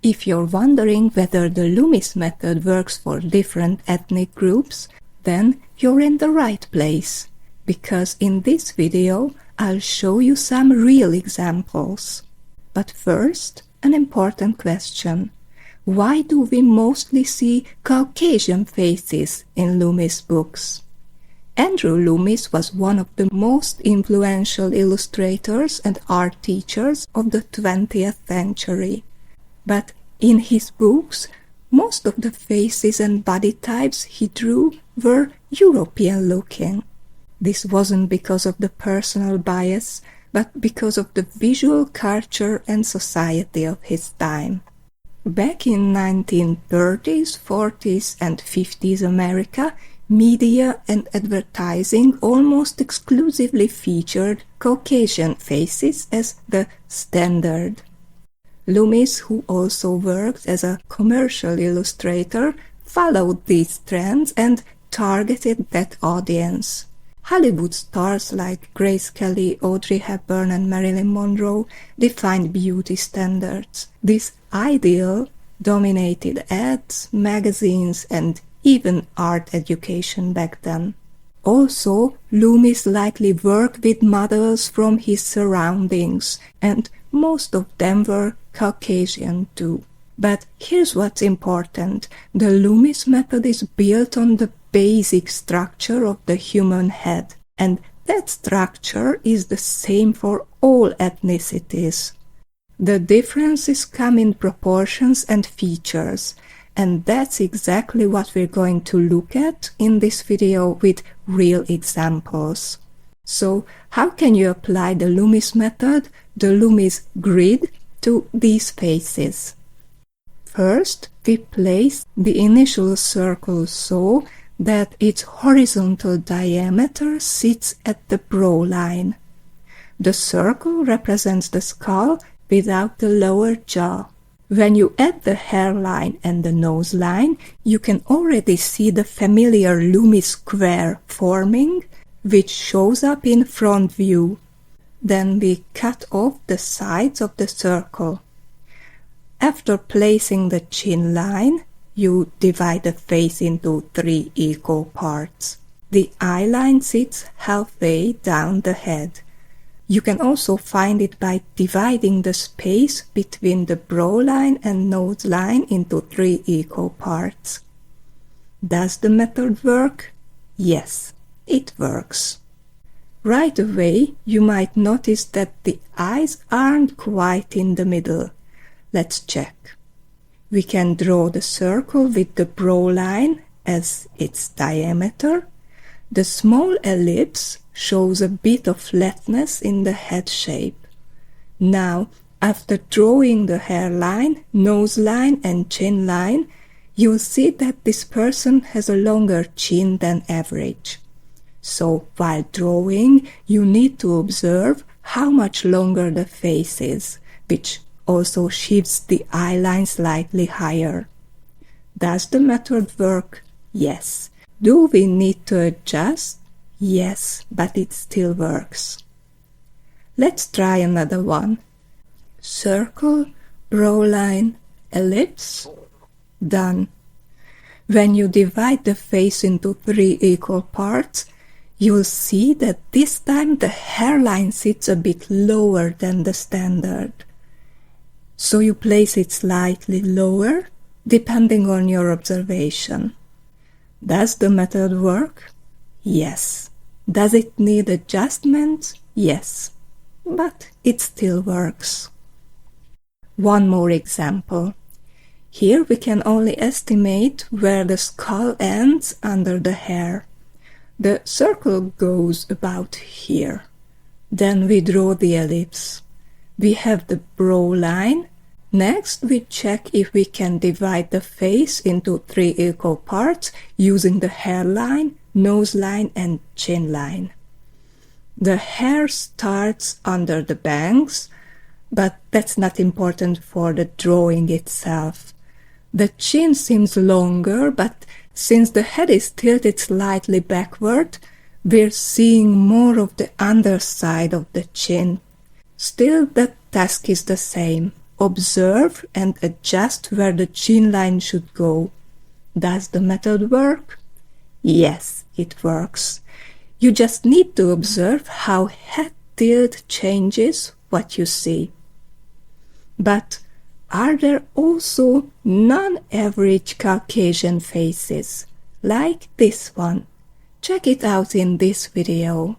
If you're wondering whether the Loomis method works for different ethnic groups, then you're in the right place, because in this video I'll show you some real examples. But first, an important question. Why do we mostly see Caucasian faces in Loomis books? Andrew Loomis was one of the most influential illustrators and art teachers of the 20th century. But in his books, most of the faces and body types he drew were European-looking. This wasn't because of the personal bias, but because of the visual culture and society of his time. Back in 1930s, 40s and 50s America, media and advertising almost exclusively featured Caucasian faces as the standard. Loomis, who also worked as a commercial illustrator, followed these trends and targeted that audience. Hollywood stars like Grace Kelly, Audrey Hepburn and Marilyn Monroe defined beauty standards. This ideal dominated ads, magazines and even art education back then. Also, Loomis likely worked with models from his surroundings, and most of them were Caucasian too. But here's what's important. The Loomis method is built on the basic structure of the human head, and that structure is the same for all ethnicities. The differences come in proportions and features, and that's exactly what we're going to look at in this video with real examples. So, how can you apply the Loomis method, the Loomis grid, to these faces? First, we place the initial circle so that its horizontal diameter sits at the brow line. The circle represents the skull without the lower jaw. When you add the hairline and the nose line, you can already see the familiar Loomis square forming, which shows up in front view. Then we cut off the sides of the circle. After placing the chin line, you divide the face into 3 equal parts. The eye line sits halfway down the head. You can also find it by dividing the space between the brow line and nose line into 3 equal parts. Does the method work? Yes, it works. Right away, you might notice that the eyes aren't quite in the middle. Let's check. We can draw the circle with the brow line as its diameter. The small ellipse shows a bit of flatness in the head shape. Now, after drawing the hairline, nose line and chin line, you'll see that this person has a longer chin than average. So, while drawing, you need to observe how much longer the face is, which also shifts the eye line slightly higher. Does the method work? Yes. Do we need to adjust? Yes, but it still works. Let's try another one. Circle, brow line, ellipse. Done. When you divide the face into 3 equal parts, you'll see that this time the hairline sits a bit lower than the standard. So you place it slightly lower, depending on your observation. Does the method work? Yes. Does it need adjustments? Yes. But it still works. One more example. Here we can only estimate where the skull ends under the hair. The circle goes about here. Then we draw the ellipse. We have the brow line. Next, we check if we can divide the face into 3 equal parts using the hairline, nose line and chin line. The hair starts under the bangs, but that's not important for the drawing itself. The chin seems longer, but since the head is tilted slightly backward, we're seeing more of the underside of the chin. Still, the task is the same. observe and adjust where the chin line should go. Does the method work? Yes, it works. You just need to observe how head tilt changes what you see. But are there also non-average Caucasian faces, like this one? Check it out in this video.